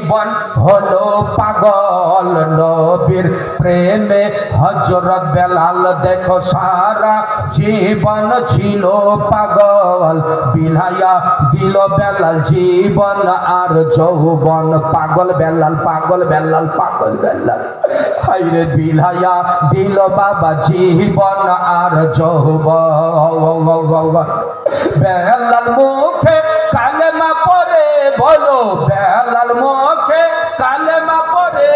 জীবন হলো পাগল নবীর প্রেমে হযরত বেলাল দেখো সারা জীবন ছিল পাগল বিলায়া দিল বেলাল জীবন আর যৌবন পাগল বেলাল পাগল বেলাল পাগল বেলাল হায়রে বিলায়া দিল বাবা জীবন আর যৌবন বেলাল মুখে কালেমা পড়ে বলো বেলাল মুখে কালেমা পড়ে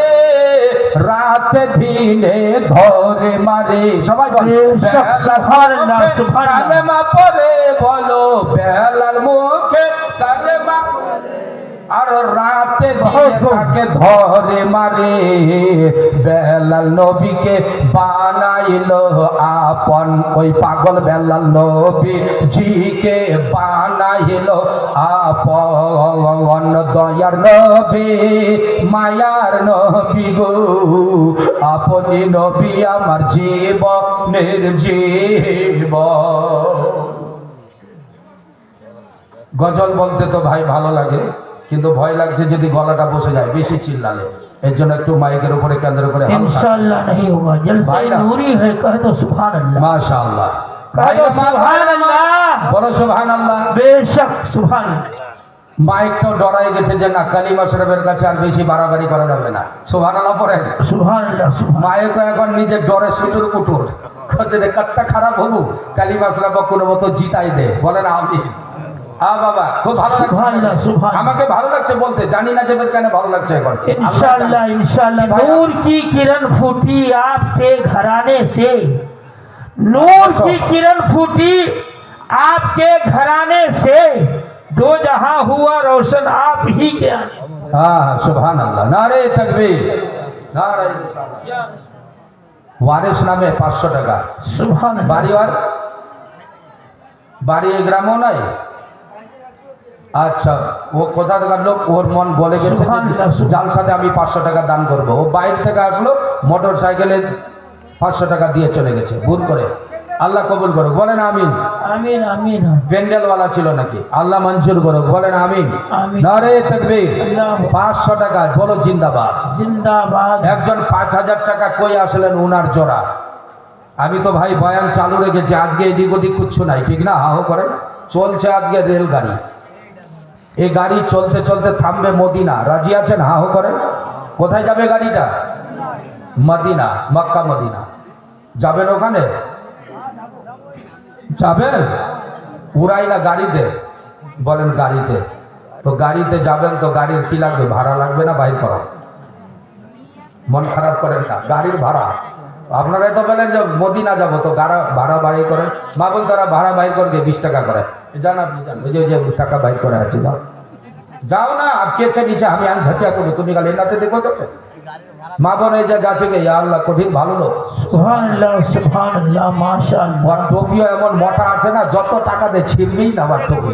রাতে দিনে ধরে মারে সবাই বলে সুবহানাল্লাহ কালেমা পড়ে বলো বেলাল মুখে কালেমা আর রাতে তাকে ধরে মারে বেলাল নবীকে বানাইলো আপন ওই পাগল বেলাল নবী জিকে বানাইলো আপন দয়ার নবী মায়ার নবী গো আপনি নবী আমার জীবনের জীবন। গজল বলতে তো ভাই ভালো লাগে কিন্তু ভয় লাগছে যদি গলাটা বসে যায় বেশি চিল্লালে এর জন্য একটু মাইকের উপরে কেন্দ্র করে इंशाअल्लाह नहीं होगा जलसा नूरी है कहे तो सुभान अल्लाह माशाअल्लाह कहे तो सुभान अल्लाह बोलो सुभान अल्लाह बेशक सुभान মাইক তো ডরাই গেছে যে না কালিমা শরীফের কাছে আর বেশি বাড়াবাড়ি করা যাবে না সুবহানাল্লাহ পড়ে सुभान अल्लाह মাইক তো এখন নিজের ডরে সুটুর কুটুর খোঁজে দে কতটা খারাপ হবো কালিমা শরীফ কোনো মতো জিতাই দে বলেন আমি বাবা খুব ভালো লাগছে আমাকে ভালো লাগছে বলতে জানি না যে কেন ভালো লাগছে এখন इंशाअल्लाह इंशाअल्लाह नूर की किरण फूटी आपके घराने से नूर की किरण फूटी आपके घराने से दो जहां हुआ रोशन आप ही के आने हाँ सुभान अल्लाह नारे तकबीर नारे रिसालत वारिस नामे 500 টাকা सुभान বাড়িওয়ার বাড়ি এই গ্রামও নাই আচ্ছা ও কোথা থেকে লোক ওর মন বলে গেছে জাল সাথে আমি 500 টাকা দান করবো ও বাইরে থেকে আসলো মোটর সাইকেলে 500 টাকা দিয়ে চলে গেছে ভুল করে আল্লাহ কবুল করুক বলেন আমিন आमीन आमीन প্যান্ডেলওয়ালা ছিল নাকি আল্লাহ মঞ্জুর করুক বলেন আমিন আমিন। নারে তাকবীর 500 টাকা বলো জিন্দাবাদ जिंदाबाद একজন 5000 টাকা কই আসলেন উনার জোড়া আমি তো ভাই বয়ান চালু রেখেছি আজকে এদিক ওদিক কিচ্ছু নাই ঠিক না হাহো করে চলছে আজকে রেলগাড়ি এই গাড়ি চলতে চলতে থামবে মদিনা রাজি আছেন হাহো করে কোথায় যাবে গাড়িটা মদিনা মক্কা মদিনা যাবেন ওখানে যাবেন উড়াই না গাড়িতে বলেন গাড়িতে তো গাড়িতে যাবেন তো গাড়ির কি লাগবে ভাড়া লাগবে না বাইর করা মন খারাপ করেন না গাড়ির ভাড়া আপনারাই তো বলেন যে মদিনা যাবো তো ভাড়া বাইর করেন মা বল তারা ভাড়া বাইর করে 20 টাকা করে জান আপনি জান ওই যে টাকা বাইর করে আছে যাও যাও না কেছে নিচে আমি আন ঝাঁটিয়া করি তুমি গাড়ি নাচে দেখো তো মা বোন এই যে গাছে গে আল্লাহ কঠিন ভালো লোক सुभान अल्लाह माशाअल्लाह ওর টুপিও এমন মোটা আছে না যত টাকা দে ছিড়বেই না আমার টুপি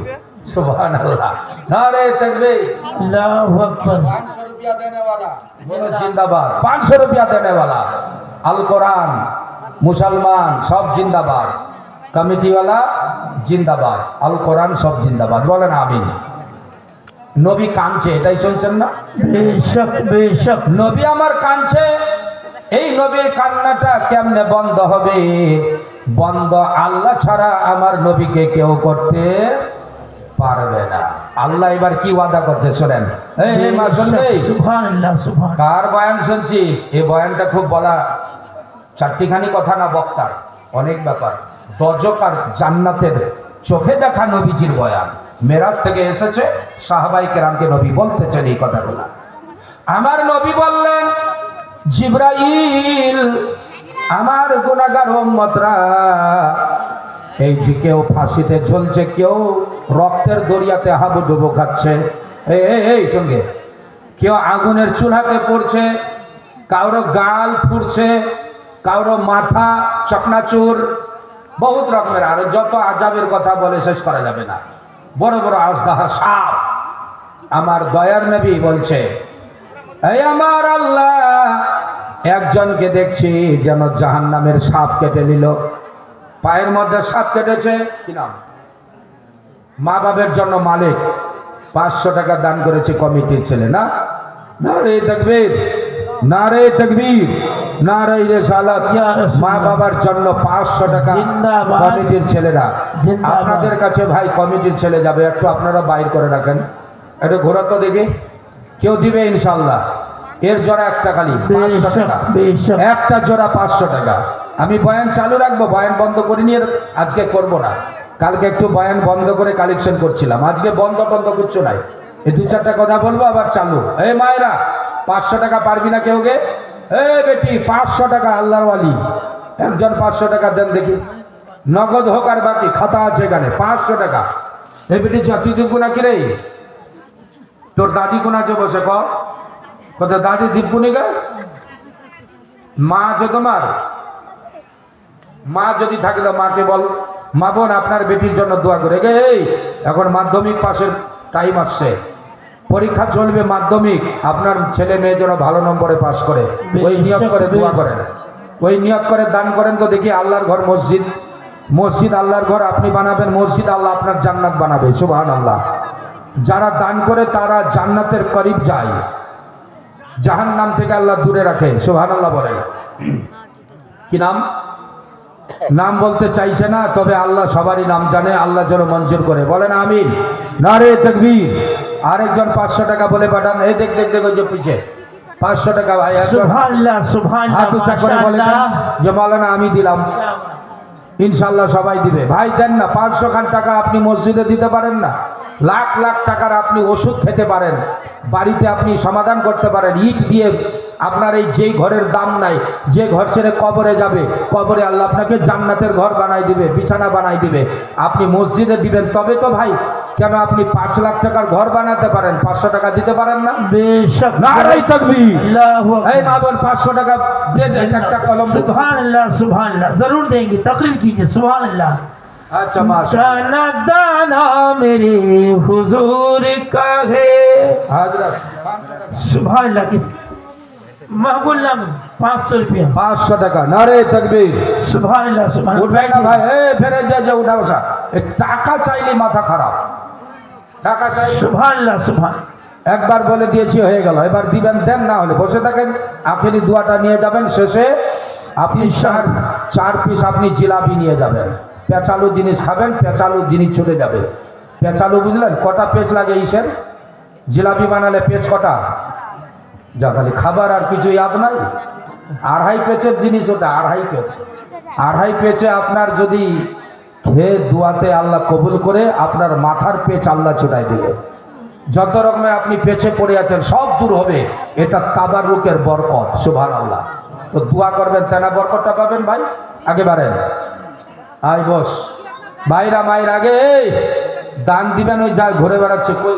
সুবহানাল্লাহ নারে তাকবীর अल्लाहु अकबर 500 रुपया देने वाला बोलो जिंदाबाद 500 रुपया देने वाला আল কোরআন মুসলমান সব জিন্দাবাদ কমিটি वाला জিন্দাবাদ আল কোরআন সব জিন্দাবাদ বলেন আমিন নবী কাঁদছে এটাই শুনছেন না बेशक बेशक নবী আমার কাঁদছে এই নবীর কান্নাটা কেমনে বন্ধ হবে বন্ধ আল্লাহ ছাড়া আমার নবীকে কেউ করতে পারবে না আল্লাহ এবার কি ওয়াদা করছে শুনেন এই মা শুনবে सुभान अल्लाह सुभान কার বয়ান শুনছিস এই বয়ানটা খুব বলা চারটিখানি কথা না বক্তার অনেক ব্যাপার দজক আর জান্নাতের চোখে দেখা নবীজির বয়ান মেরাজ থেকে এসেছে সাহাবায়ে কেরামকে নবী বলতেছেন এই কথাগুলো আমার নবী বললেন জিবরাইল আমার গুনাহগার উম্মতরা এই যে কেউ ফাঁসিতে ঝুলছে কেউ রক্তের দরিয়াতে হাবুডুবু খাচ্ছে এই সঙ্গে কেউ আগুনের চুলাতে পড়ছে কারো গাল ফুটছে কারো মাথা চকনাচুর বহুত রকমের আর যত আযাবের কথা বলে শেষ করা যাবে না বড় বড় আজদাহা সাপ আমার দয়ার নবী বলছে এই আমার আল্লাহ একজনকে দেখছি যেন জাহান্নামের সাপ কেটে নিল পায়ের মধ্যে সাপ কেটেছে কি নাম মা বাবার জন্য মালিক 500 টাকা দান করেছে কমিটির ছেলে না নারে তাকবীর, নারে তাকবীর, নারে রিসালাত। ইয়া রাসূলুল্লাহ। মা বাবার জন্য 500 টাকা জিন্দাবাদ। কমিটির ছেলেরা। জিন্দাবাদ। আপনাদের কাছে ভাই কমিটির ছেলে যাবে, একটু আপনারা বাইর করে রাখেন, একটু ঘোরা তো দেখি। কেউ দিবে ইনশাআল্লাহ। এর জোড়া একটা খালি 500 টাকা, বেশক। একটা জোড়া 500 টাকা। আমি বয়ান চালু রাখবো, বয়ান বন্ধ করিনি, আজকে করব না। কালকে একটু বয়ান বন্ধ করে কালেকশন করছিলাম, আজকে বন্ধ টন্ধ কিচ্ছু নাই। এই 2-4টা কথা বলবো আবার চালু। এই মায়েরা 500 টাকা পারবি না কেউ গে? এই বেটি 500 টাকা, আল্লাহর ওয়ালি একজন 500 টাকা দেন দেখি, নগদ হোক আর বাকি খাতা আছে এখানে 500 টাকা। এই বেটি তুই দিবু নাকি রে? তোর দাদি কোন আছে বসে কত দাদি দিব্যুনি গা? মা আছে তোমার? মা যদি থাকে তো মাকে বল, মা বোন আপনার বেটির জন্য দোয়া করে গে। এই এখন মাধ্যমিক পাশের টাইম আসছে, পরীক্ষা চলবে মাধ্যমিক, আপনার ছেলে মেয়ে যেন ভালো নম্বরে পাশ করে ওই নিয়ত করে দোয়া করেন, ওই নিয়ত করে দান করেন তো দেখি। আল্লাহর ঘর মসজিদ, মসজিদ আল্লাহর ঘর আপনি বানাবেন, মসজিদ আল্লাহ আপনার জান্নাত বানাবে। সুবহানাল্লাহ। যারা দান করে তারা জান্নাতের করিব যায়, জাহান্নাম থেকে আল্লাহ দূরে রাখে। সুবহানাল্লাহ বলে। কি নাম? নাম বলতে চাইছে না, তবে আল্লাহ সবারই নাম জানে, আল্লাহ যেন মঞ্জুর করে। বলেন আমিন। নারে তাকবীর। আরেকজন 500 টাকা বলে পাঠান। এই দেখ দেখ দেখ, ওই যে পিছে 500 টাকা ভাই একজন সুবহানাল্লাহ, সুবহানাল্লাহ, হাত উঁচা করে বলে দেন মাশাআল্লাহ। যে মাওলানা আমি দিলাম। ইনশাআল্লাহ সবাই দিবে। ভাই দেন না, 500 খান টাকা আপনি মসজিদে দিতে পারেন না, লাখ লাখ টাকার আপনি ওষুধ খেতে পারেন, বাড়িতে আপনি সমাধান করতে পারেন। ইট দিয়ে আপনার এই যেই ঘরের দাম নাই, যে ঘর ছেড়ে কবরে যাবে, কবরে আল্লাহ আপনাকে জান্নাতের ঘর বানাই দিবে, বিছানা বানাই দিবে। আপনি মসজিদে দিবেন তবে তো ভাই। কেন আপনি 5 লাখ টাকার ঘর বানাতে পারেন, 500 টাকা দিতে পারেন না? बेशक। নারে তাকবীর। अल्लाहु এই अकबर। মা বোন 500 টাকা দিয়ে দেন, একটা কলম দিতে। सुबहानल्लाह, सुबहानल्लाह, जरूर देंगे, तकरीर कीजिए। सुबहानल्लाह। আচ্ছা মাশাআল্লাহ। दाना दाना मेरे हुजूर का है। হাজরত सुबहानल्लाह। किस महबूल नाम 500 रुपया। 500 টাকা। নারে তাকবীর। सुबहानल्लाह, উঠবে না सुबहानल्लाह। ভাই, এই ফেরে যা উঠা বসা। এই টাকা চাইলে মাথা খারাপ, টাকা চাইলে सुबहानल्लाह, सुबहान। একবার বলে দিয়েছি হয়ে গেল, এবার দিবেন দেন, না হলে বসে থাকেন। আখেরি দোয়াটা নিয়ে যাবেন, শেষে আপনি 4 পিস আপনি জিলাপি নিয়ে যাবেন। পেঁচালু জিনিস খাবেন, পেঁচালু জিনিস ছুটে যাবে। পেঁচালু বুঝলেন কটা পেঁচ লাগে ইসের? জিলাপি বানালে পেঁচ কটা? যা খালি খাবার আর কিছু ইয়াদ নাই। 2.5 পেঁচের জিনিস ওটা, 2.5 পেঁচ। 2.5 পেঁচে আপনার যদি খেয়ে দোয়াতে আল্লাহ কবুল করে, আপনার মাথার পেঁচ আল্লাহ ছুটাই দিবে। যত রকমের আপনি পেছে পড়ে আছেন সব দূর হবে। এটা তাবারুকের বরকত। সুবহানাল্লাহ। তো দোয়া করবেন, তেনা বরকতটা পাবেন ভাই। আগে বাড়েন, আই বস ভাইরা মায়ের আগে এই দান দিবেন। ওই যা ঘুরে বেড়াচ্ছে কই,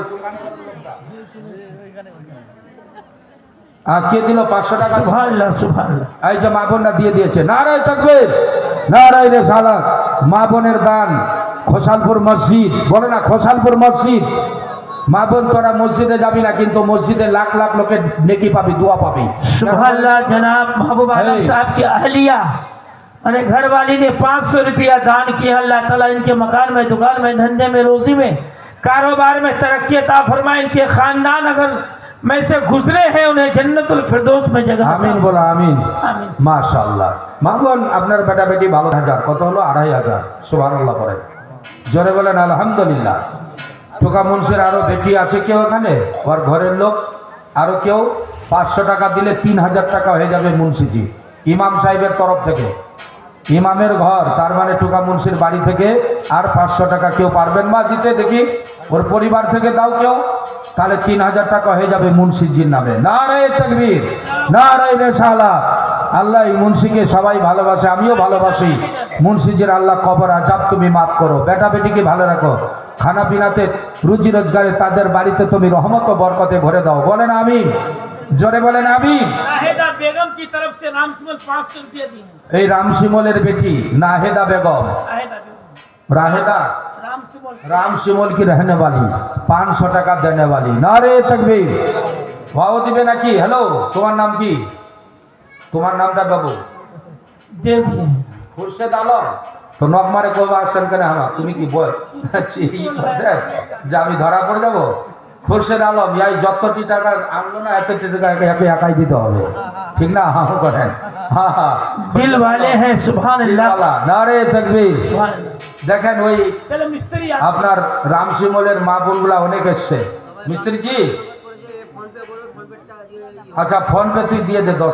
কে দিল 500 টাকা? सुबहानल्लाह, सुबहानल्लाह। এই যে মা বোনরা দিয়ে দিয়েছে। নারায়ে তাকবীর, নারায়ে রিসালাত। মা বোনের দান খোসালপুর মসজিদ, বলে না খোসালপুর মসজিদ। মা বোন তোরা মসজিদে যাবি না, কিন্তু মসজিদে লাখ লাখ লোকের নেকি পাবি, দোয়া পাবি। सुबहानल्लाह। जनाब महबूब आलम है। साहब की अहलिया अरे घर वाली ने 500 रुपया दान किया। अल्लाह ताला इनके मकान में, दुकान में, धंधे में, रोजी में, कारोबार में तरक्की अता फरमाए। इनके खानदान अगर में से गुजरे हैं, उन्हें जन्नतुल फिरदौस में जगह अता আমিন বলো আমিন। आमीन। মাশাআল্লাহ। মা বোন আপনার বেটা বেটি ভালো হাজার, কত হলো? 2,500। সুবহানাল্লাহ করে জোরে বলেন আলহামদুলিল্লাহ। টোকা মুন্সির আরো বেটি আছে কেউ এখানে? ওর ঘরের লোক আরো কেউ? 500 টাকা দিলে 3,000 টাকা হয়ে যাবে মুন্সিজি, ইমাম সাহেবের তরফ থেকে। ইমামের ঘর, তার মানে টোকা মুন্সির বাড়ি থেকে। আর 500 টাকা কেউ পারবেন মা দিতে? দেখি ওর পরিবার থেকে দাও কেউ, তাহলে 3,000 টাকা হয়ে যাবে মুন্সিজির নামে। নারায়ে তাকবীর, নারায়ে রিসালাত। আল্লাহ এই মুন্সিকে সবাই ভালোবাসে, আমিও ভালোবাসি। মুন্সিজির আল্লাহ কবর আজাব তুমি মাফ করো, বেটা বেটিকে ভালো রাখো, খানা পিনাতে, রুজি রোজগারে তাদের বাড়িতে তুমি রহমত ও বরকতে ভরে দাও। বলেন আমিন, জোরে বলেন আমিন। नाहिदा बेगम की तरफ से राम सिमल 500 रुपया दी है। এই রামশিমলের বেটি नाहिदा बेगम, नाहिदा बेगम, राहेदा राम सिमल। राम शिमल की रहने वाली, 500 টাকা देने वाली। नारे तकबीर। ভাও দিবে নাকি? হ্যালো, তোমার নাম কি? তোমার নামটা বাবু? दे दिए। খুরশেদ আলম। তো নকমারে কবে আসছেন কেন আমার? তুমি কি বল যে আমি ধরা পড়ে যাবো? খুরশেদ আলম এই যতটি টাকা আনলো না এত টাকা একে একাই দিতে হবে, ঠিক না? হা করেন, হ্যাঁ হ্যাঁ। दिल वाले हैं सुभान अल्लाह নারে তাকবীর। सुभान अल्लाह। দেখেন ওই चलो मिस्त्री আপনার রামশিমলের মা বোনগুলা অনেক এসছে। মিস্ত্রি জি, আচ্ছা ফোন পে তুই দিয়ে দে 10